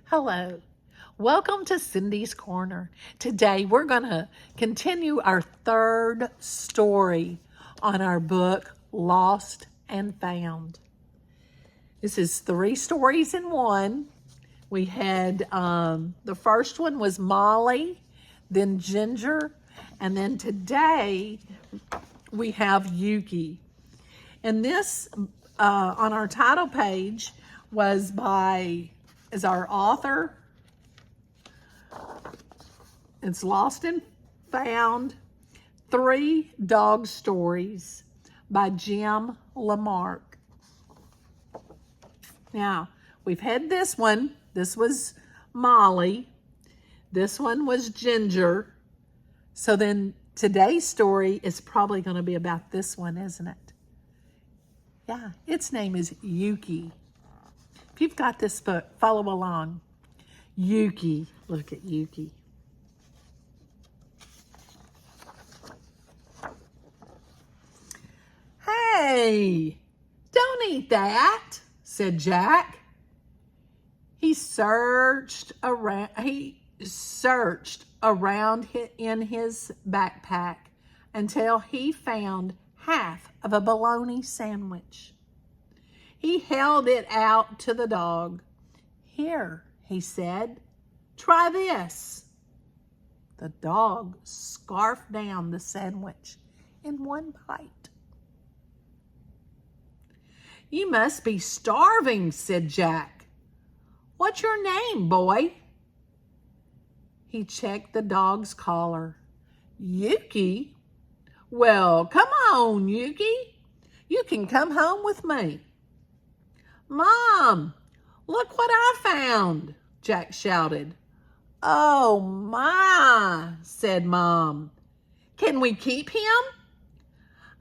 Hello. Welcome to Cindy's Corner. Today we're going to continue our third story on our book, Lost and Found. This is 3 stories in one. We had, the first one was Molly, then Ginger, and then today we have Yuki. And this, on our title page, is our author. It's Lost and Found, 3 Dog Stories by Jim LaMarche. Now, we've had this one. This was Molly. This one was Ginger. So then today's story is probably going to be about this one, isn't it? Yeah, its name is Yuki. If you've got this book, follow along. Yuki. Look at Yuki. Hey, don't eat that, said Jack. He searched around in his backpack until he found half of a bologna sandwich. He held it out to the dog. Here, he said, try this. The dog scarfed down the sandwich in one bite. You must be starving, said Jack. What's your name, boy? He checked the dog's collar. Yuki? Well, come on, Yuki. You can come home with me. Mom, look what I found, Jack shouted. Oh, my, said Mom. Can we keep him?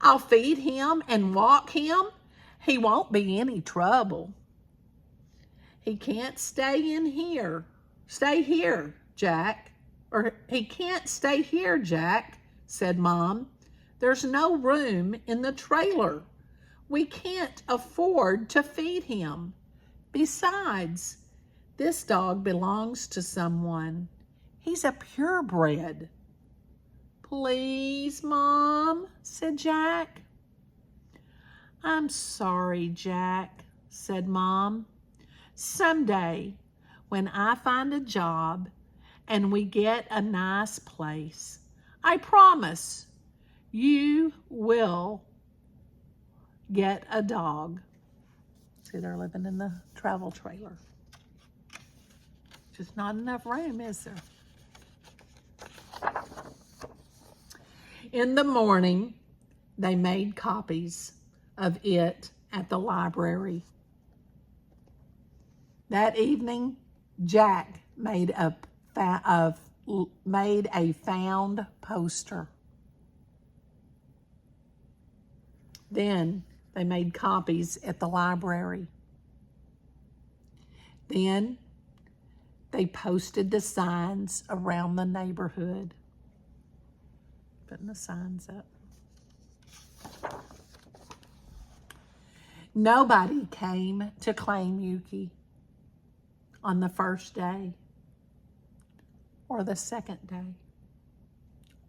I'll feed him and walk him. He won't be any trouble. He can't stay in here. Stay here, Jack. Or he can't stay here, Jack, said Mom. There's no room in the trailer. We can't afford to feed him. Besides, this dog belongs to someone. He's a purebred. Please, Mom, said Jack. I'm sorry, Jack, said Mom. Someday, when I find a job and we get a nice place, I promise you will get a dog. See, they're living in the travel trailer. Just not enough room, is there? In the morning, they made copies of it at the library. That evening, Jack made a found poster. Then they made copies at the library. Then they posted the signs around the neighborhood. Putting the signs up. Nobody came to claim Yuki on the first day, or the second day,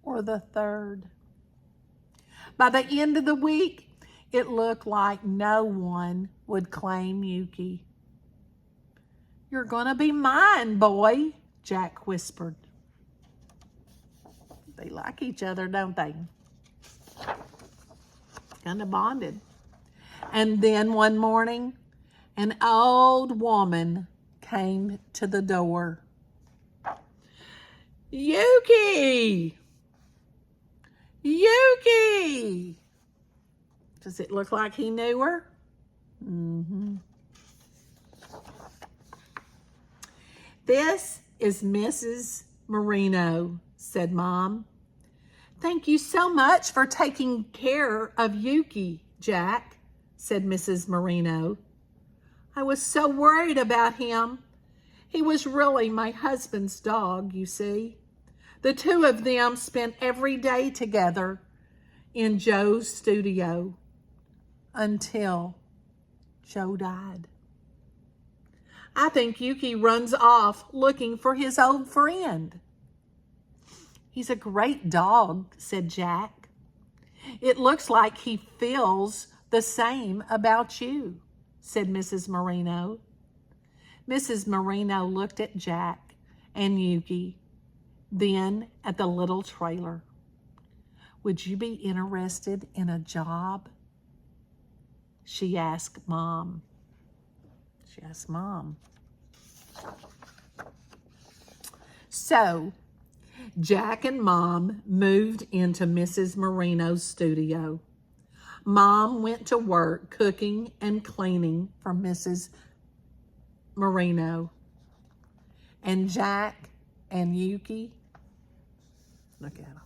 or the third. By the end of the week, it looked like no one would claim Yuki. You're gonna be mine, boy, Jack whispered. They like each other, don't they? Kind of bonded. And then one morning, an old woman came to the door. Yuki! Yuki! Does it look like he knew her? Mm-hmm. This is Mrs. Marino, said Mom. Thank you so much for taking care of Yuki, Jack, said Mrs. Marino. I was so worried about him. He was really my husband's dog, you see. The two of them spent every day together in Joe's studio until Joe died. I think Yuki runs off looking for his old friend. He's a great dog, said Jack. It looks like he feels the same about you, said Mrs. Merino. Mrs. Merino looked at Jack and Yuki, then at the little trailer. Would you be interested in a job? She asked Mom. So, Jack and Mom moved into Mrs. Merino's studio. Mom went to work cooking and cleaning for Mrs. Merino. And Jack and Yuki, look at them.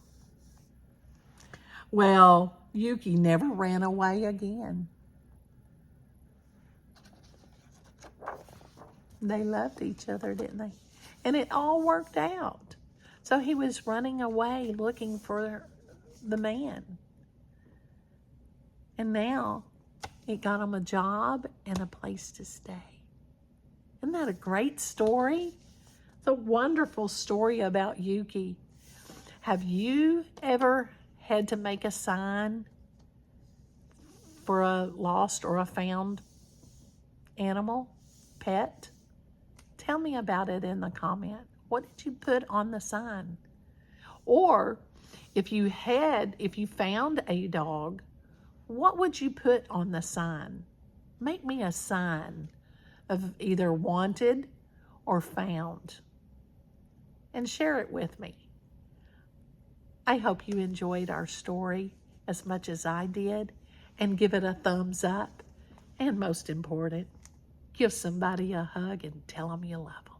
Well, Yuki never ran away again. They loved each other, didn't they? And it all worked out. So he was running away looking for the man. And now it got him a job and a place to stay. Isn't that a great story? It's a wonderful story about Yuki. Have you ever had to make a sign for a lost or a found animal, pet? Tell me about it in the comment. What did you put on the sign? Or if you found a dog, what would you put on the sign? Make me a sign of either wanted or found and share it with me. I hope you enjoyed our story as much as I did, and give it a thumbs up. And most important, give somebody a hug and tell them you love them.